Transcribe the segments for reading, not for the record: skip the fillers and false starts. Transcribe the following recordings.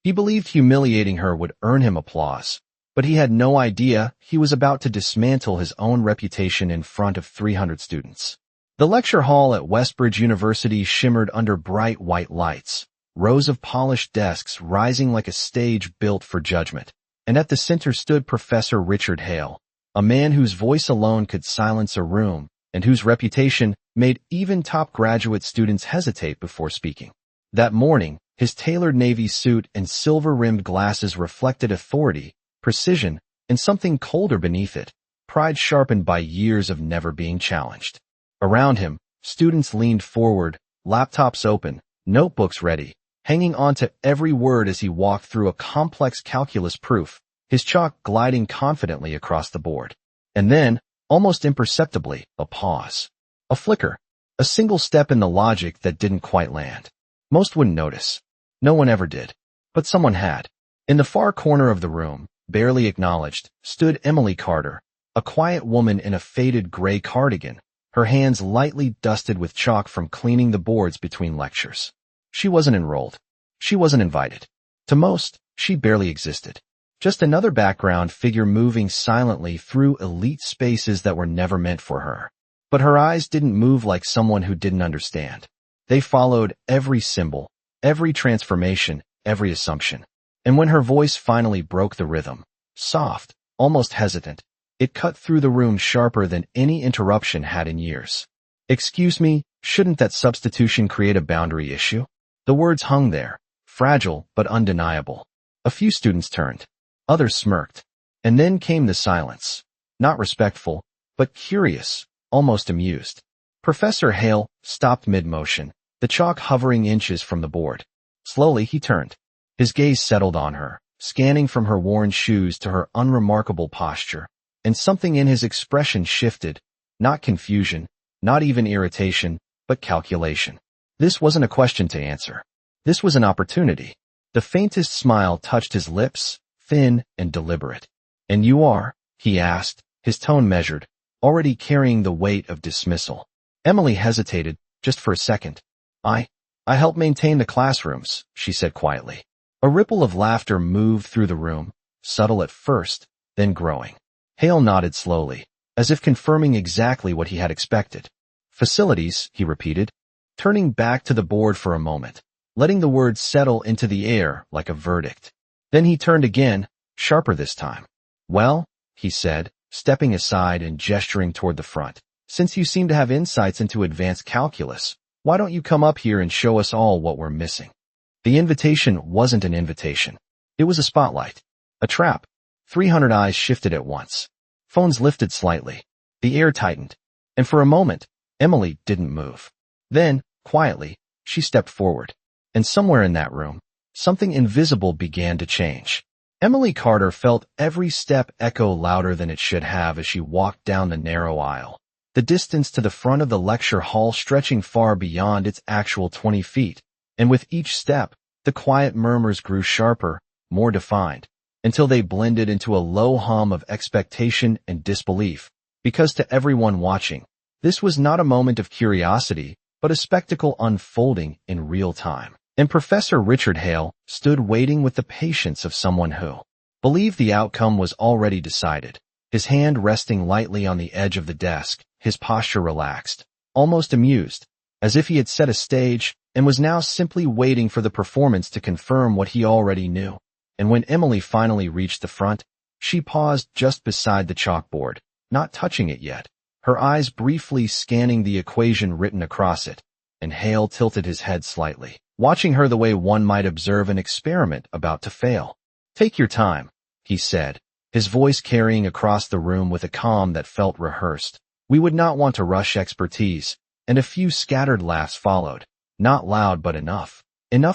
He believed humiliating her would earn him applause, but he had no idea he was about to dismantle his own reputation in front of 300 students. The lecture hall at Westbridge University shimmered under bright white lights, rows of polished desks rising like a stage built for judgment, and at the center stood Professor Richard Hale, a man whose voice alone could silence a room and whose reputation made even top graduate students hesitate before speaking. That morning, his tailored navy suit and silver-rimmed glasses reflected authority, precision, and something colder beneath it, pride sharpened by years of never being challenged. Around him, students leaned forward, laptops open, notebooks ready, hanging on to every word as he walked through a complex calculus proof, his chalk gliding confidently across the board. And then, almost imperceptibly, a pause. A flicker. A single step in the logic that didn't quite land. Most wouldn't notice. No one ever did. But someone had. In the far corner of the room, barely acknowledged, stood Emily Carter, a quiet woman in a faded gray cardigan, her hands lightly dusted with chalk from cleaning the boards between lectures. She wasn't enrolled. She wasn't invited. To most, she barely existed. Just another background figure moving silently through elite spaces that were never meant for her. But her eyes didn't move like someone who didn't understand. They followed every symbol, every transformation, every assumption. And when her voice finally broke the rhythm, soft, almost hesitant, it cut through the room sharper than any interruption had in years. "Excuse me, shouldn't that substitution create a boundary issue?" The words hung there, fragile but undeniable. A few students turned. Others smirked. And then came the silence. Not respectful, but curious, almost amused. Professor Hale stopped mid-motion, the chalk hovering inches from the board. Slowly he turned. His gaze settled on her, scanning from her worn shoes to her unremarkable posture, and something in his expression shifted, not confusion, not even irritation, but calculation. This wasn't a question to answer. This was an opportunity. The faintest smile touched his lips, thin and deliberate. "And you are?" he asked, his tone measured, already carrying the weight of dismissal. Emily hesitated, just for a second. I help maintain the classrooms," she said quietly. A ripple of laughter moved through the room, subtle at first, then growing. Hale nodded slowly, as if confirming exactly what he had expected. "Facilities," he repeated, turning back to the board for a moment, letting the words settle into the air like a verdict. Then he turned again, sharper this time. "Well," he said, stepping aside and gesturing toward the front, "since you seem to have insights into advanced calculus, why don't you come up here and show us all what we're missing?" The invitation wasn't an invitation. It was a spotlight. A trap. 300 eyes shifted at once. Phones lifted slightly. The air tightened. And for a moment, Emily didn't move. Then, quietly, she stepped forward. And somewhere in that room, something invisible began to change. Emily Carter felt every step echo louder than it should have as she walked down the narrow aisle, the distance to the front of the lecture hall stretching far beyond its actual 20 feet. And with each step, the quiet murmurs grew sharper, more defined, until they blended into a low hum of expectation and disbelief, because to everyone watching, this was not a moment of curiosity, but a spectacle unfolding in real time. And Professor Richard Hale stood waiting with the patience of someone who believed the outcome was already decided, his hand resting lightly on the edge of the desk, his posture relaxed, almost amused, as if he had set a stage and was now simply waiting for the performance to confirm what he already knew. And when Emily finally reached the front, she paused just beside the chalkboard, not touching it yet, her eyes briefly scanning the equation written across it, and Hale tilted his head slightly, watching her the way one might observe an experiment about to fail. "Take your time," he said, his voice carrying across the room with a calm that felt rehearsed. "We would not want to rush expertise," and a few scattered laughs followed, not loud but enough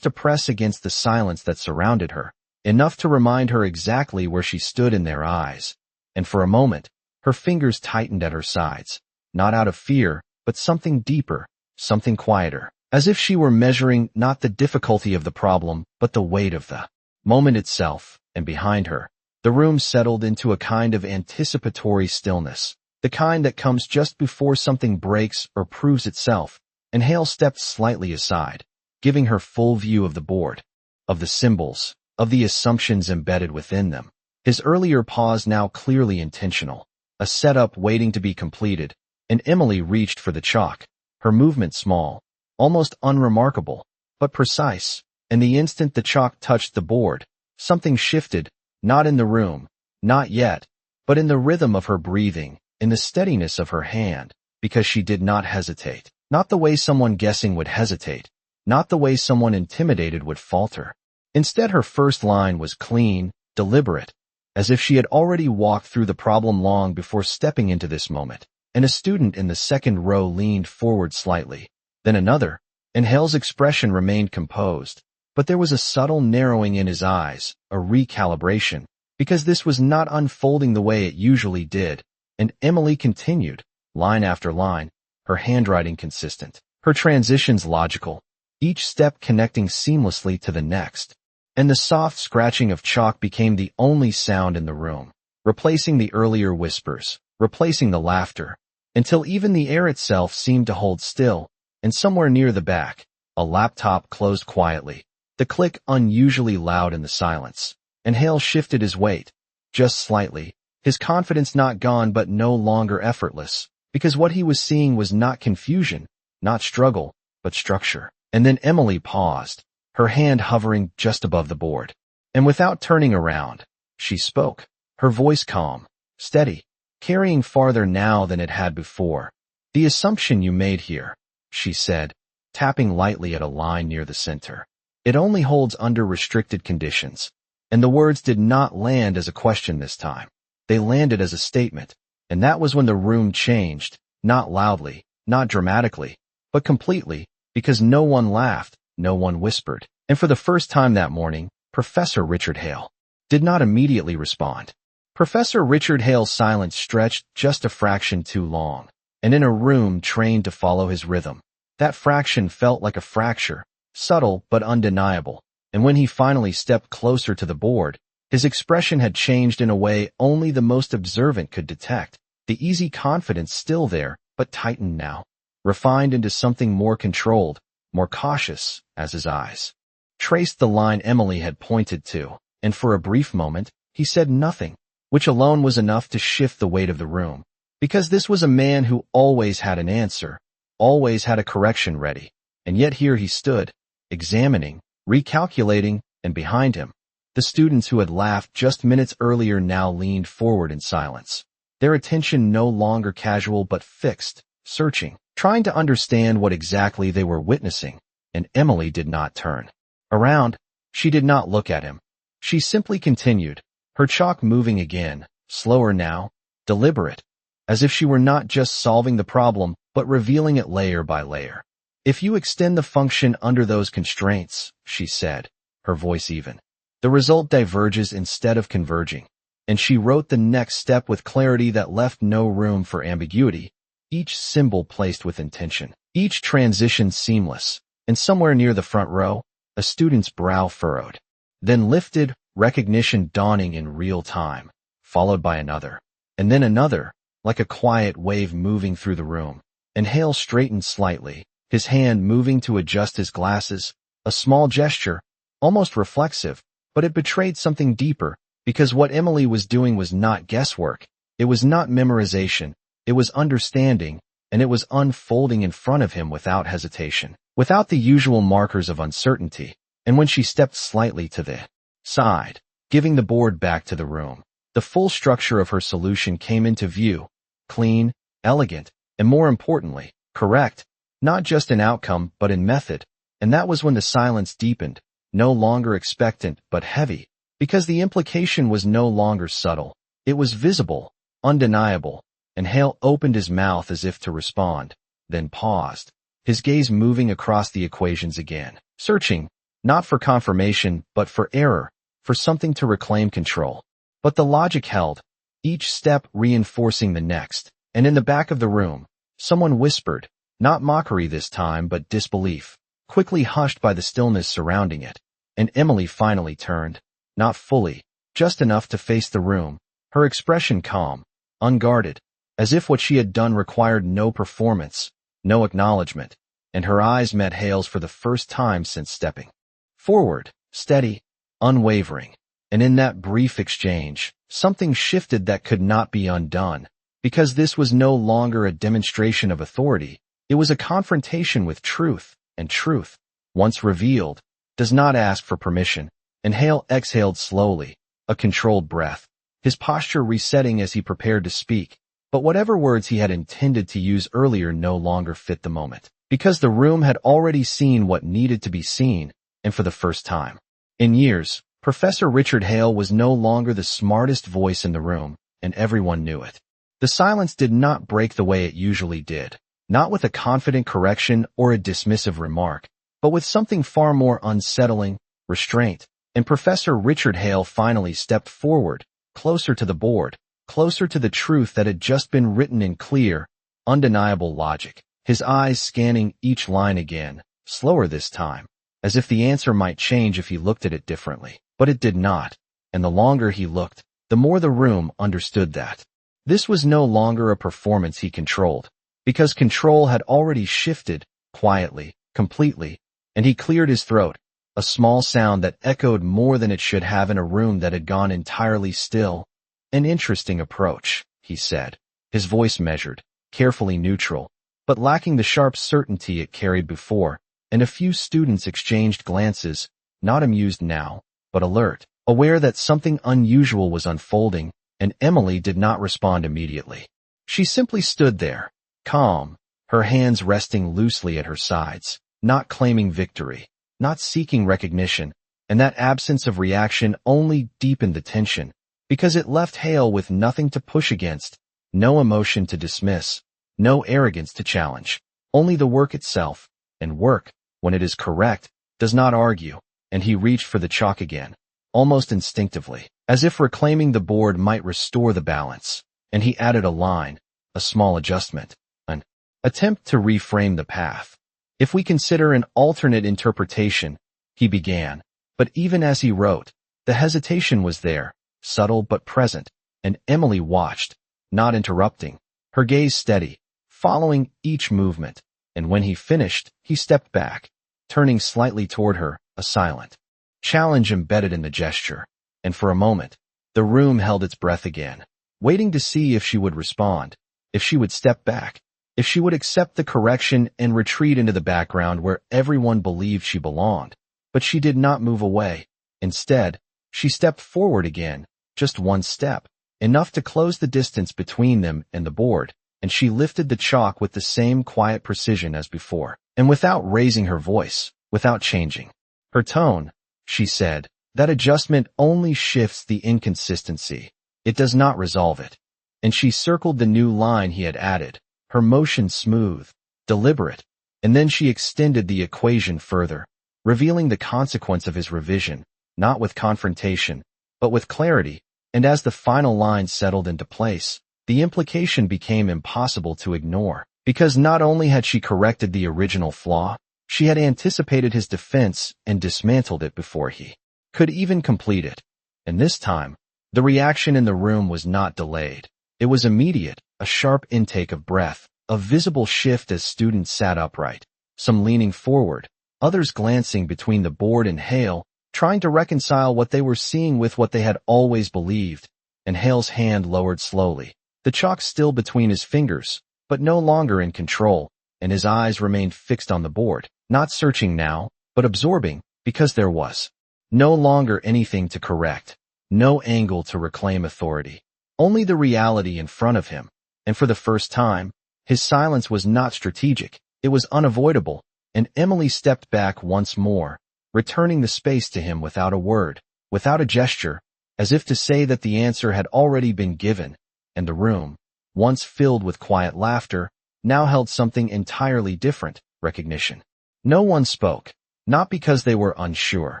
to press against the silence that surrounded her, enough to remind her exactly where she stood in their eyes. And for a moment, her fingers tightened at her sides, not out of fear, but something deeper, something quieter, as if she were measuring not the difficulty of the problem, but the weight of the moment itself. And behind her, the room settled into a kind of anticipatory stillness, the kind that comes just before something breaks or proves itself. And Hale stepped slightly aside, giving her full view of the board, of the symbols, of the assumptions embedded within them. His earlier pause now clearly intentional, a setup waiting to be completed, and Emily reached for the chalk, her movement small, almost unremarkable, but precise. And the instant the chalk touched the board, something shifted, not in the room, not yet, but in the rhythm of her breathing, in the steadiness of her hand, because she did not hesitate. Not the way someone guessing would hesitate, not the way someone intimidated would falter. Instead, her first line was clean, deliberate, as if she had already walked through the problem long before stepping into this moment. And a student in the second row leaned forward slightly, then another, and Hale's expression remained composed. But there was a subtle narrowing in his eyes, a recalibration, because this was not unfolding the way it usually did, and Emily continued, line after line, her handwriting consistent, her transitions logical, each step connecting seamlessly to the next. And the soft scratching of chalk became the only sound in the room, replacing the earlier whispers, replacing the laughter, until even the air itself seemed to hold still, and somewhere near the back, a laptop closed quietly. The click unusually loud in the silence, and Hale shifted his weight, just slightly, his confidence not gone but no longer effortless, because what he was seeing was not confusion, not struggle, but structure. And then Emily paused, her hand hovering just above the board. And without turning around, she spoke, her voice calm, steady, carrying farther now than it had before. The assumption you made here, she said, tapping lightly at a line near the center. It only holds under restricted conditions. And the words did not land as a question this time. They landed as a statement. And that was when the room changed, not loudly, not dramatically, but completely, because no one laughed, no one whispered. And for the first time that morning, Professor Richard Hale did not immediately respond. Professor Richard Hale's silence stretched just a fraction too long, and in a room trained to follow his rhythm, that fraction felt like a fracture, subtle but undeniable, and when he finally stepped closer to the board, his expression had changed in a way only the most observant could detect, the easy confidence still there, but tightened now, refined into something more controlled, more cautious, as his eyes traced the line Emily had pointed to, and for a brief moment, he said nothing, which alone was enough to shift the weight of the room, because this was a man who always had an answer, always had a correction ready, and yet here he stood, examining, recalculating, and behind him, the students who had laughed just minutes earlier now leaned forward in silence, their attention no longer casual but fixed, searching, trying to understand what exactly they were witnessing, and Emily did not turn around. She did not look at him. She simply continued, her chalk moving again, slower now, deliberate, as if she were not just solving the problem, but revealing it layer by layer. If you extend the function under those constraints, she said, her voice even, the result diverges instead of converging. And she wrote the next step with clarity that left no room for ambiguity, each symbol placed with intention, each transition seamless, and somewhere near the front row, a student's brow furrowed, then lifted, recognition dawning in real time, followed by another, and then another, like a quiet wave moving through the room. And Hale straightened slightly, his hand moving to adjust his glasses, a small gesture, almost reflexive, but it betrayed something deeper, because what Emily was doing was not guesswork, it was not memorization, it was understanding, and it was unfolding in front of him without hesitation, without the usual markers of uncertainty. And when she stepped slightly to the side, giving the board back to the room, the full structure of her solution came into view, clean, elegant, and more importantly, correct, not just in outcome but in method. And that was when the silence deepened, no longer expectant but heavy, because the implication was no longer subtle, it was visible, undeniable, and Hale opened his mouth as if to respond, then paused, his gaze moving across the equations again, searching, not for confirmation but for error, for something to reclaim control. But the logic held, each step reinforcing the next, and in the back of the room, someone whispered, not mockery this time but disbelief, quickly hushed by the stillness surrounding it. And Emily finally turned, not fully, just enough to face the room, her expression calm, unguarded, as if what she had done required no performance, no acknowledgement, and her eyes met Hale's for the first time since stepping forward, steady, unwavering. And in that brief exchange, something shifted that could not be undone. Because this was no longer a demonstration of authority, it was a confrontation with truth, and truth, once revealed, does not ask for permission. And Hale exhaled slowly, a controlled breath, his posture resetting as he prepared to speak. But whatever words he had intended to use earlier no longer fit the moment, because the room had already seen what needed to be seen, and for the first time in years, Professor Richard Hale was no longer the smartest voice in the room, and everyone knew it. The silence did not break the way it usually did, not with a confident correction or a dismissive remark, but with something far more unsettling, restraint. And Professor Richard Hale finally stepped forward, closer to the board, closer to the truth that had just been written in clear, undeniable logic, his eyes scanning each line again, slower this time, as if the answer might change if he looked at it differently. But it did not, and the longer he looked, the more the room understood that this was no longer a performance he controlled, because control had already shifted, quietly, completely, and he cleared his throat, a small sound that echoed more than it should have in a room that had gone entirely still. An interesting approach, he said, his voice measured, carefully neutral, but lacking the sharp certainty it carried before, and a few students exchanged glances, not amused now, but alert, aware that something unusual was unfolding, and Emily did not respond immediately. She simply stood there, calm, her hands resting loosely at her sides, not claiming victory, not seeking recognition, and that absence of reaction only deepened the tension, because it left Hale with nothing to push against, no emotion to dismiss, no arrogance to challenge, only the work itself, and work, when it is correct, does not argue, and he reached for the chalk again, almost instinctively, as if reclaiming the board might restore the balance, and he added a line, a small adjustment, an attempt to reframe the path. If we consider an alternate interpretation, he began, but even as he wrote, the hesitation was there, subtle but present, and Emily watched, not interrupting, her gaze steady, following each movement, and when he finished, he stepped back, turning slightly toward her, a silent challenge embedded in the gesture, and for a moment, the room held its breath again, waiting to see if she would respond, if she would step back, if she would accept the correction and retreat into the background where everyone believed she belonged. But she did not move away. Instead, she stepped forward again, just one step, enough to close the distance between them and the board, and she lifted the chalk with the same quiet precision as before, and without raising her voice, without changing her tone, she said, "That adjustment only shifts the inconsistency. It does not resolve it." And she circled the new line he had added, her motion smooth, deliberate, and then she extended the equation further, revealing the consequence of his revision, not with confrontation, but with clarity, and as the final line settled into place, the implication became impossible to ignore, because not only had she corrected the original flaw, she had anticipated his defense and dismantled it before he could even complete it. And this time, the reaction in the room was not delayed. It was immediate, a sharp intake of breath, a visible shift as students sat upright, some leaning forward, others glancing between the board and Hale, trying to reconcile what they were seeing with what they had always believed, and Hale's hand lowered slowly, the chalk still between his fingers, but no longer in control, and his eyes remained fixed on the board, not searching now, but absorbing, because there was no longer anything to correct, no angle to reclaim authority, only the reality in front of him, and for the first time, his silence was not strategic, it was unavoidable, and Emily stepped back once more, returning the space to him without a word, without a gesture, as if to say that the answer had already been given, and the room, once filled with quiet laughter, now held something entirely different, recognition. No one spoke, not because they were unsure,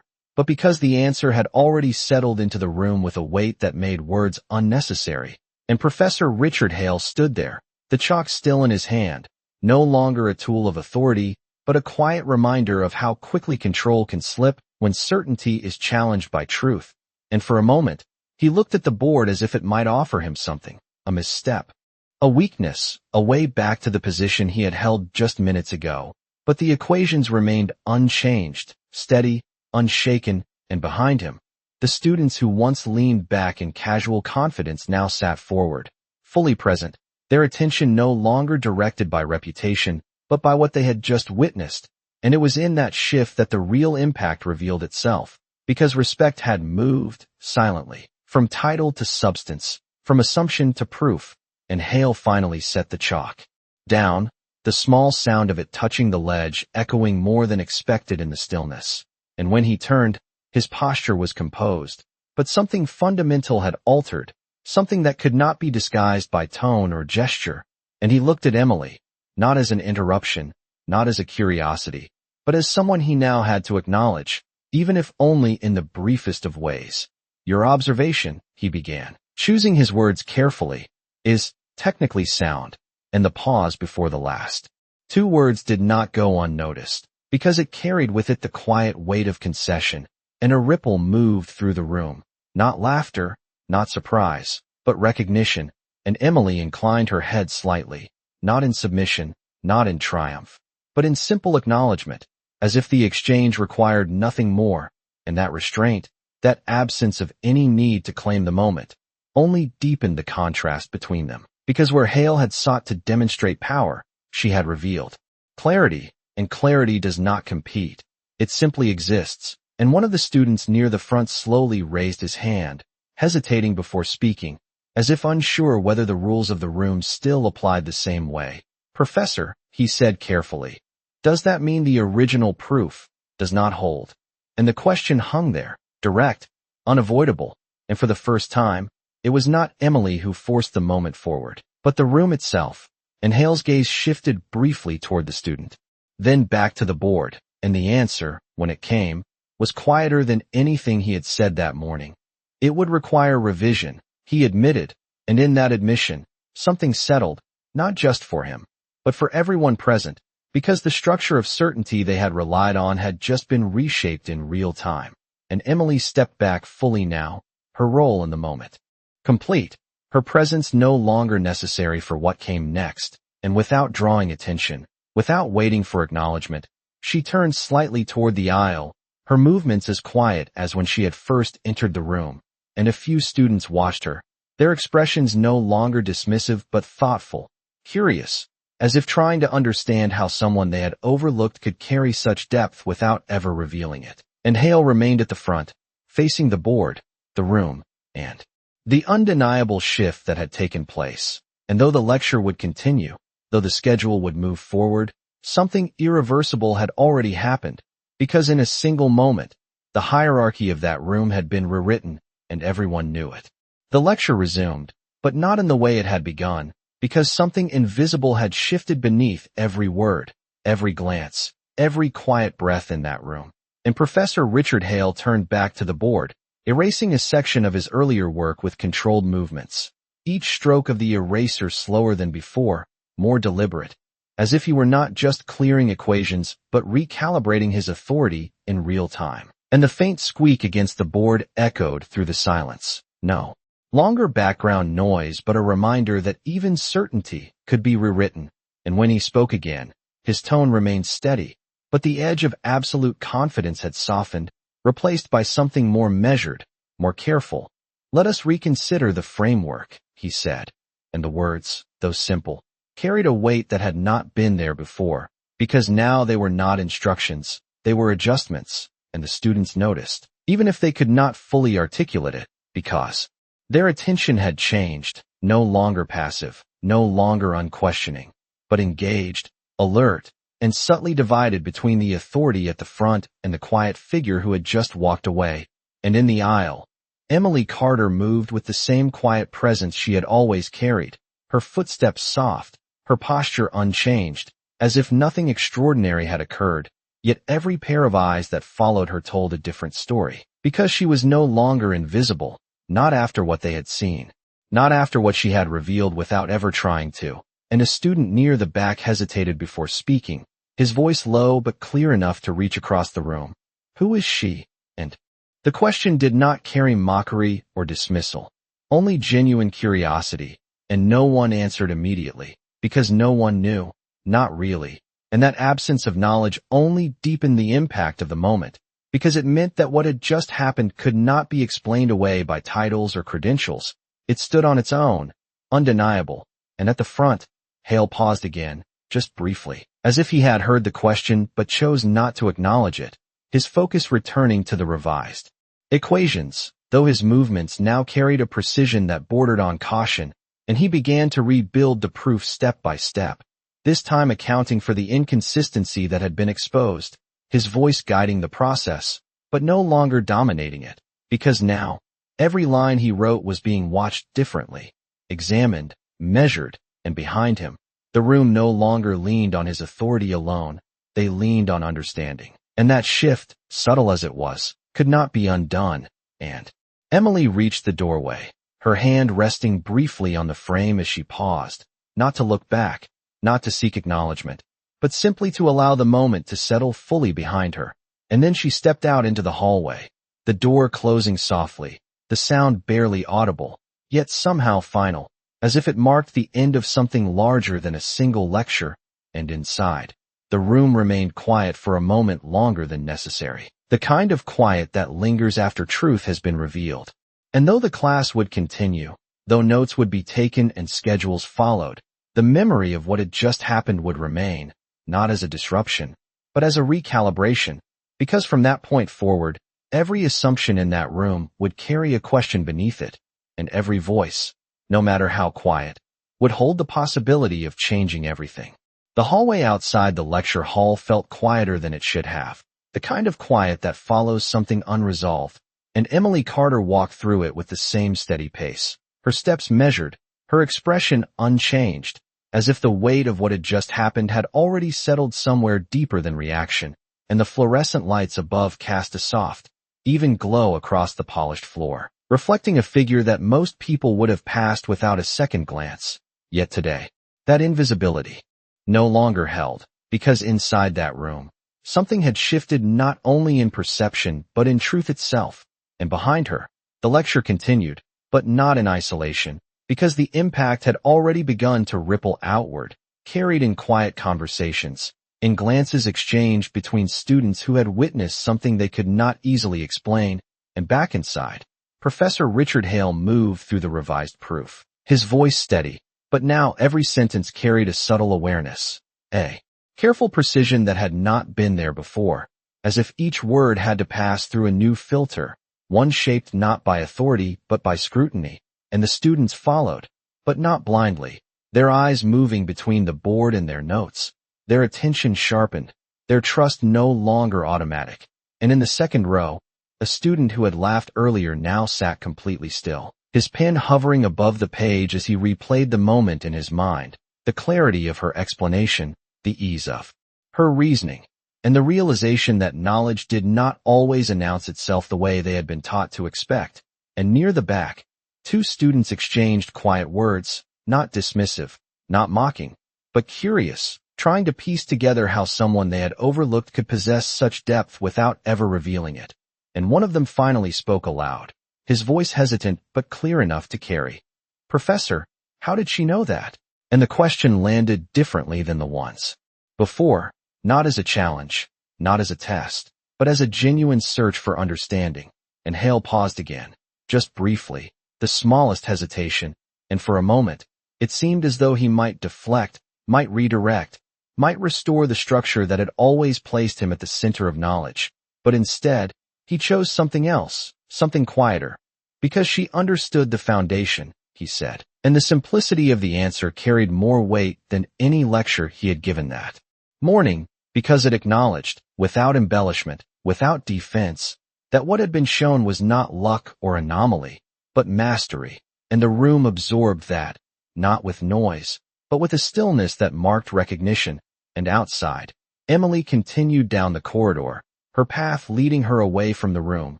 but because the answer had already settled into the room with a weight that made words unnecessary, and Professor Richard Hale stood there, the chalk still in his hand, no longer a tool of authority, but a quiet reminder of how quickly control can slip when certainty is challenged by truth. And for a moment, he looked at the board as if it might offer him something, a misstep, a weakness, a way back to the position he had held just minutes ago. But the equations remained unchanged, steady, unshaken, and behind him, The students who once leaned back in casual confidence now sat forward, fully present, their attention no longer directed by reputation, but by what they had just witnessed. And it was in that shift that the real impact revealed itself, because respect had moved, silently, from title to substance, from assumption to proof, and Hale finally set the chalk down, the small sound of it touching the ledge echoing more than expected in the stillness. And when he turned, his posture was composed, but something fundamental had altered, something that could not be disguised by tone or gesture, and he looked at Emily, not as an interruption, not as a curiosity, but as someone he now had to acknowledge, even if only in the briefest of ways. Your observation, he began, choosing his words carefully, is technically sound, and the pause before the last. Two words did not go unnoticed, because it carried with it the quiet weight of concession, and a ripple moved through the room, not laughter, not surprise, but recognition, and Emily inclined her head slightly, not in submission, not in triumph, but in simple acknowledgement, as if the exchange required nothing more, and that restraint, that absence of any need to claim the moment, only deepened the contrast between them, because where Hale had sought to demonstrate power, she had revealed clarity, and clarity does not compete. It simply exists, and one of the students near the front slowly raised his hand, hesitating before speaking, as if unsure whether the rules of the room still applied the same way. Professor, he said carefully, does that mean the original proof does not hold? And the question hung there, direct, unavoidable, and for the first time, it was not Emily who forced the moment forward, but the room itself, and Hale's gaze shifted briefly toward the student, then back to the board, and the answer, when it came, was quieter than anything he had said that morning. It would require revision, he admitted, and in that admission, something settled, not just for him, but for everyone present, because the structure of certainty they had relied on had just been reshaped in real time, and Emily stepped back fully now, her role in the moment complete, her presence no longer necessary for what came next, and without drawing attention, without waiting for acknowledgement, she turned slightly toward the aisle, her movements as quiet as when she had first entered the room, and a few students watched her, their expressions no longer dismissive but thoughtful, curious, as if trying to understand how someone they had overlooked could carry such depth without ever revealing it. And Hale remained at the front, facing the board, the room, and the undeniable shift that had taken place. And though the lecture would continue, though the schedule would move forward, something irreversible had already happened, because in a single moment, the hierarchy of that room had been rewritten, and everyone knew it. The lecture resumed, but not in the way it had begun, because something invisible had shifted beneath every word, every glance, every quiet breath in that room. And Professor Richard Hale turned back to the board, erasing a section of his earlier work with controlled movements, each stroke of the eraser slower than before, more deliberate, as if he were not just clearing equations but recalibrating his authority in real time. And the faint squeak against the board echoed through the silence. No longer background noise, but a reminder that even certainty could be rewritten. And when he spoke again, his tone remained steady, but the edge of absolute confidence had softened, replaced by something more measured, more careful. Let us reconsider the framework, he said. And the words, though simple, carried a weight that had not been there before, because now they were not instructions, they were adjustments, and the students noticed, even if they could not fully articulate it, because their attention had changed, no longer passive, no longer unquestioning, but engaged, alert, and subtly divided between the authority at the front and the quiet figure who had just walked away. And in the aisle, Emily Carter moved with the same quiet presence she had always carried, her footsteps soft, her posture unchanged, as if nothing extraordinary had occurred, yet every pair of eyes that followed her told a different story, because she was no longer invisible, not after what they had seen, not after what she had revealed without ever trying to. And a student near the back hesitated before speaking, his voice low but clear enough to reach across the room. Who is she? And the question did not carry mockery or dismissal, only genuine curiosity, and no one answered immediately, because no one knew, not really, and that absence of knowledge only deepened the impact of the moment, because it meant that what had just happened could not be explained away by titles or credentials. It stood on its own, undeniable, and at the front, Hale paused again, just briefly, as if he had heard the question but chose not to acknowledge it, his focus returning to the revised equations, though his movements now carried a precision that bordered on caution, and he began to rebuild the proof step by step, this time accounting for the inconsistency that had been exposed, his voice guiding the process, but no longer dominating it, because now, every line he wrote was being watched differently, examined, measured, and behind him, the room no longer leaned on his authority alone, they leaned on understanding. And that shift, subtle as it was, could not be undone, and Emily reached the doorway, her hand resting briefly on the frame as she paused, not to look back, not to seek acknowledgement, but simply to allow the moment to settle fully behind her. And then she stepped out into the hallway, the door closing softly, the sound barely audible, yet somehow final, as if it marked the end of something larger than a single lecture, and inside, the room remained quiet for a moment longer than necessary, the kind of quiet that lingers after truth has been revealed. And though the class would continue, though notes would be taken and schedules followed, the memory of what had just happened would remain, not as a disruption, but as a recalibration, because from that point forward, every assumption in that room would carry a question beneath it, and every voice, no matter how quiet, would hold the possibility of changing everything. The hallway outside the lecture hall felt quieter than it should have, the kind of quiet that follows something unresolved, and Emily Carter walked through it with the same steady pace, her steps measured, her expression unchanged, as if the weight of what had just happened had already settled somewhere deeper than reaction, and the fluorescent lights above cast a soft, even glow across the polished floor, reflecting a figure that most people would have passed without a second glance. Yet today, that invisibility no longer held, because inside that room, something had shifted not only in perception but in truth itself, and behind her, the lecture continued, but not in isolation, because the impact had already begun to ripple outward, carried in quiet conversations, in glances exchanged between students who had witnessed something they could not easily explain, and back inside, Professor Richard Hale moved through the revised proof, his voice steady, but now every sentence carried a subtle awareness, a careful precision that had not been there before, as if each word had to pass through a new filter, one shaped not by authority but by scrutiny, and the students followed, but not blindly, their eyes moving between the board and their notes, their attention sharpened, their trust no longer automatic, and in the second row, a student who had laughed earlier now sat completely still, his pen hovering above the page as he replayed the moment in his mind, the clarity of her explanation, the ease of her reasoning, and the realization that knowledge did not always announce itself the way they had been taught to expect. And near the back, two students exchanged quiet words, not dismissive, not mocking, but curious, trying to piece together how someone they had overlooked could possess such depth without ever revealing it. And one of them finally spoke aloud, his voice hesitant but clear enough to carry. "Professor, how did she know that?" And the question landed differently than the ones before, not as a challenge, not as a test, but as a genuine search for understanding. And Hale paused again, just briefly, the smallest hesitation, and for a moment, it seemed as though he might deflect, might redirect, might restore the structure that had always placed him at the center of knowledge. But instead, he chose something else, something quieter. "Because she understood the foundation," he said, and the simplicity of the answer carried more weight than any lecture he had given that morning, because it acknowledged, without embellishment, without defense, that what had been shown was not luck or anomaly, but mastery, and the room absorbed that, not with noise, but with a stillness that marked recognition. And outside, Emily continued down the corridor, her path leading her away from the room,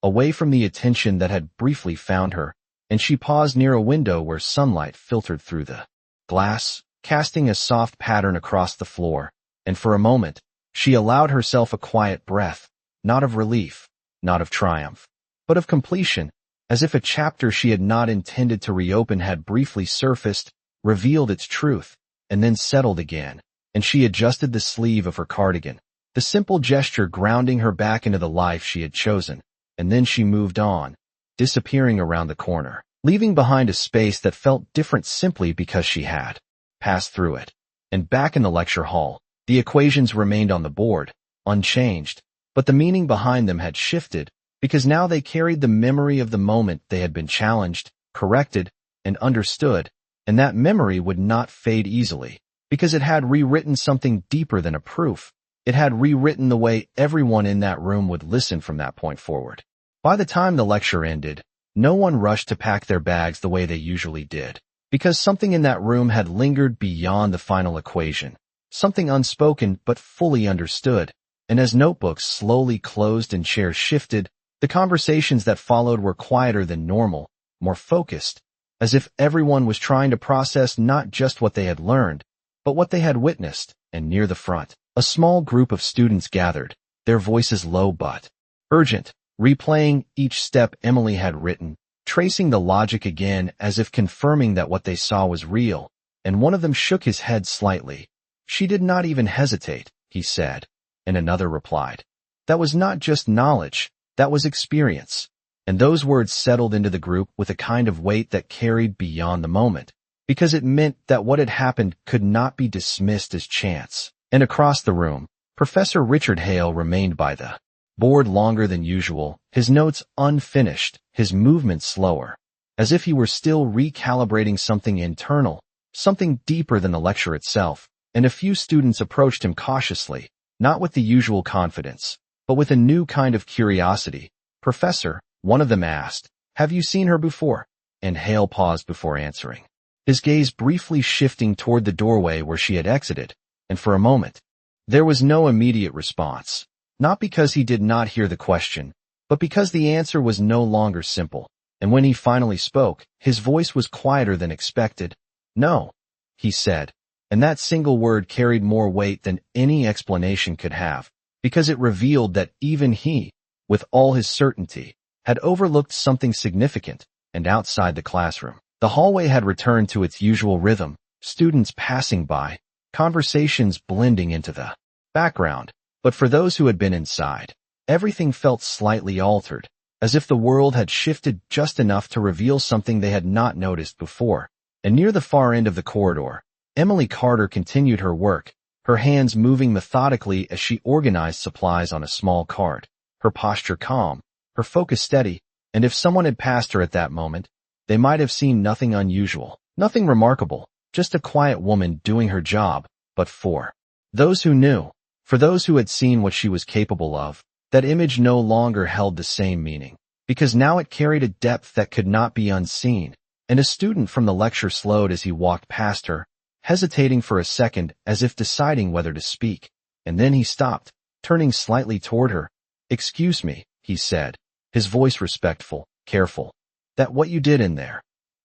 away from the attention that had briefly found her, and she paused near a window where sunlight filtered through the glass, casting a soft pattern across the floor, and for a moment, she allowed herself a quiet breath, not of relief, not of triumph, but of completion, as if a chapter she had not intended to reopen had briefly surfaced, revealed its truth, and then settled again, and she adjusted the sleeve of her cardigan, the simple gesture grounding her back into the life she had chosen, and then she moved on, disappearing around the corner, leaving behind a space that felt different simply because she had passed through it. And back in the lecture hall, the equations remained on the board, unchanged, but the meaning behind them had shifted, because now they carried the memory of the moment they had been challenged, corrected, and understood, and that memory would not fade easily, because it had rewritten something deeper than a proof. It had rewritten the way everyone in that room would listen from that point forward. By the time the lecture ended, no one rushed to pack their bags the way they usually did, because something in that room had lingered beyond the final equation, something unspoken but fully understood, and as notebooks slowly closed and chairs shifted, the conversations that followed were quieter than normal, more focused, as if everyone was trying to process not just what they had learned, but what they had witnessed. And near the front, a small group of students gathered, their voices low but urgent, replaying each step Emily had written, tracing the logic again as if confirming that what they saw was real, and one of them shook his head slightly. "She did not even hesitate," he said, and another replied, "That was not just knowledge, that was experience." And those words settled into the group with a kind of weight that carried beyond the moment, because it meant that what had happened could not be dismissed as chance. And across the room, Professor Richard Hale remained by the board longer than usual, his notes unfinished, his movements slower, as if he were still recalibrating something internal, something deeper than the lecture itself. And a few students approached him cautiously, not with the usual confidence, but with a new kind of curiosity. "Professor," one of them asked, "have you seen her before?" And Hale paused before answering, his gaze briefly shifting toward the doorway where she had exited, and for a moment, there was no immediate response. Not because he did not hear the question, but because the answer was no longer simple. And when he finally spoke, his voice was quieter than expected. "No," he said, and that single word carried more weight than any explanation could have, because it revealed that even he, with all his certainty, had overlooked something significant. And outside the classroom, the hallway had returned to its usual rhythm, students passing by, conversations blending into the background. But for those who had been inside, everything felt slightly altered, as if the world had shifted just enough to reveal something they had not noticed before. And near the far end of the corridor, Emily Carter continued her work, her hands moving methodically as she organized supplies on a small cart, her posture calm, her focus steady, and if someone had passed her at that moment, they might have seen nothing unusual, nothing remarkable, just a quiet woman doing her job. But for those who knew, for those who had seen what she was capable of, that image no longer held the same meaning, because now it carried a depth that could not be unseen. And a student from the lecture slowed as he walked past her, hesitating for a second as if deciding whether to speak, and then he stopped, turning slightly toward her. "Excuse me," he said, his voice respectful, careful. "That what you did in there?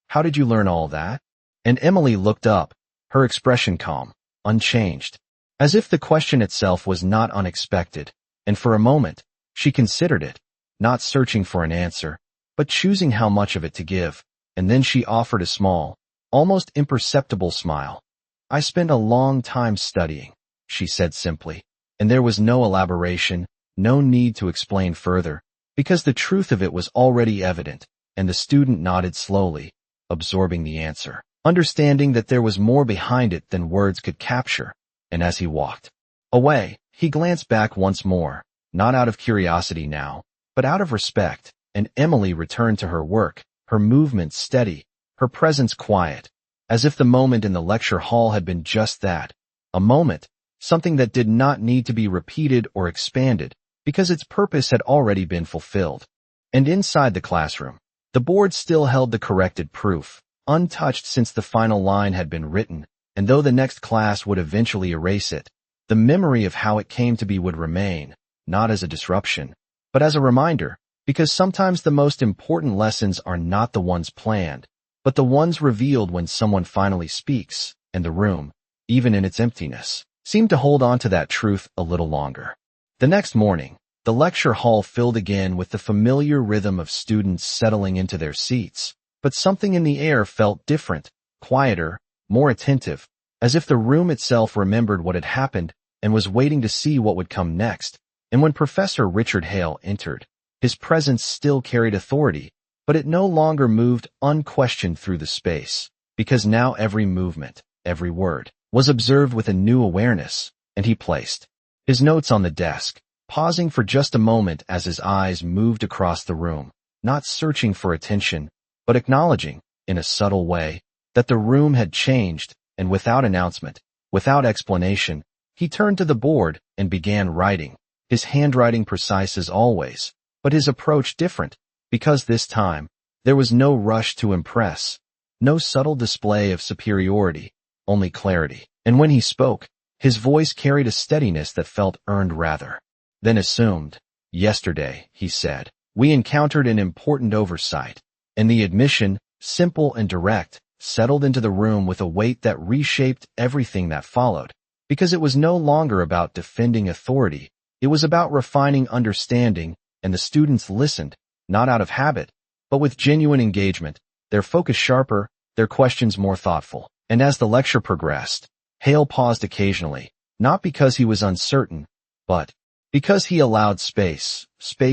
How did you learn all that?" And Emily looked up, her expression calm, unchanged, as if the question itself was not unexpected, and for a moment, she considered it, not searching for an answer, but choosing how much of it to give, and then she offered a small, almost imperceptible smile. "I spent a long time studying," she said simply, and there was no elaboration, no need to explain further, because the truth of it was already evident, and the student nodded slowly, absorbing the answer, understanding that there was more behind it than words could capture. And as he walked away, he glanced back once more, not out of curiosity now, but out of respect, and Emily returned to her work, her movements steady, her presence quiet, as if the moment in the lecture hall had been just that, a moment, something that did not need to be repeated or expanded, because its purpose had already been fulfilled. And inside the classroom, the board still held the corrected proof, untouched since the final line had been written, and though the next class would eventually erase it, the memory of how it came to be would remain, not as a disruption, but as a reminder, because sometimes the most important lessons are not the ones planned, but the ones revealed when someone finally speaks, and the room, even in its emptiness, seemed to hold on to that truth a little longer. The next morning, the lecture hall filled again with the familiar rhythm of students settling into their seats, but something in the air felt different, quieter, more attentive, as if the room itself remembered what had happened and was waiting to see what would come next. And when Professor Richard Hale entered, his presence still carried authority, but it no longer moved unquestioned through the space, because now every movement, every word, was observed with a new awareness, and he placed his notes on the desk, pausing for just a moment as his eyes moved across the room, not searching for attention, but acknowledging, in a subtle way, that the room had changed, and without announcement, without explanation, he turned to the board and began writing, his handwriting precise as always, but his approach different, because this time, there was no rush to impress, no subtle display of superiority, only clarity. And when he spoke, his voice carried a steadiness that felt earned rather than assumed. Yesterday, he said, we encountered an important oversight, and the admission, simple and direct, settled into the room with a weight that reshaped everything that followed, because it was no longer about defending authority, it was about refining understanding, and the students listened, not out of habit, but with genuine engagement, their focus sharper, their questions more thoughtful. And as the lecture progressed, Hale paused occasionally, not because he was uncertain, but because he allowed space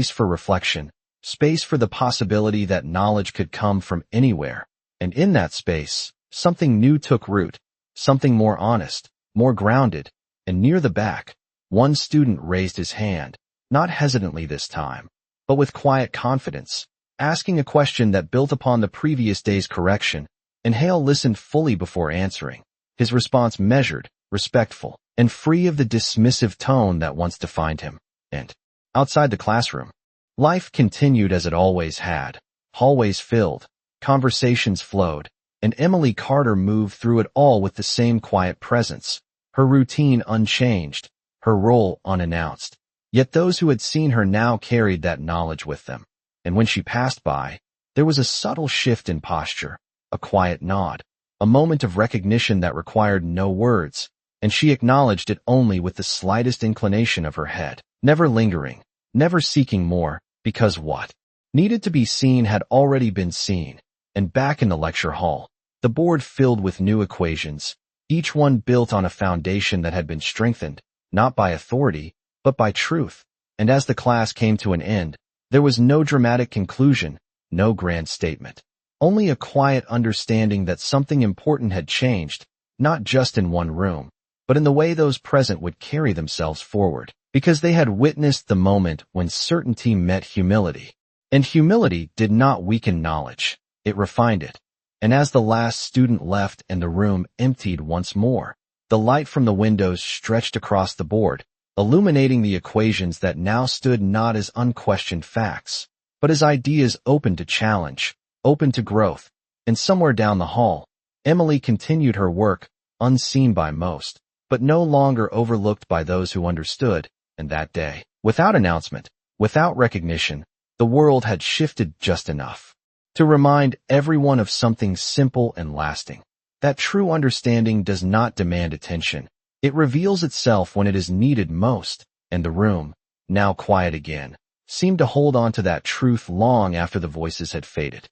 for reflection, space for the possibility that knowledge could come from anywhere. And in that space, something new took root, something more honest, more grounded, and near the back, one student raised his hand, not hesitantly this time, but with quiet confidence, asking a question that built upon the previous day's correction, and Hale listened fully before answering, his response measured, respectful, and free of the dismissive tone that once defined him. And outside the classroom, life continued as it always had, hallways filled, conversations flowed, and Emily Carter moved through it all with the same quiet presence, her routine unchanged, her role unannounced. Yet those who had seen her now carried that knowledge with them, and when she passed by, there was a subtle shift in posture, a quiet nod, a moment of recognition that required no words, and she acknowledged it only with the slightest inclination of her head, never lingering, never seeking more, because what needed to be seen had already been seen. And back in the lecture hall, the board filled with new equations, each one built on a foundation that had been strengthened, not by authority, but by truth. And as the class came to an end, there was no dramatic conclusion, no grand statement. Only a quiet understanding that something important had changed, not just in one room, but in the way those present would carry themselves forward, because they had witnessed the moment when certainty met humility. And humility did not weaken knowledge, it refined it. And as the last student left and the room emptied once more, the light from the windows stretched across the board, illuminating the equations that now stood not as unquestioned facts, but as ideas open to challenge, open to growth. And somewhere down the hall, Emily continued her work, unseen by most, but no longer overlooked by those who understood. And that day, without announcement, without recognition, the world had shifted just enough to remind everyone of something simple and lasting. That true understanding does not demand attention. It reveals itself when it is needed most, and the room, now quiet again, seemed to hold on to that truth long after the voices had faded.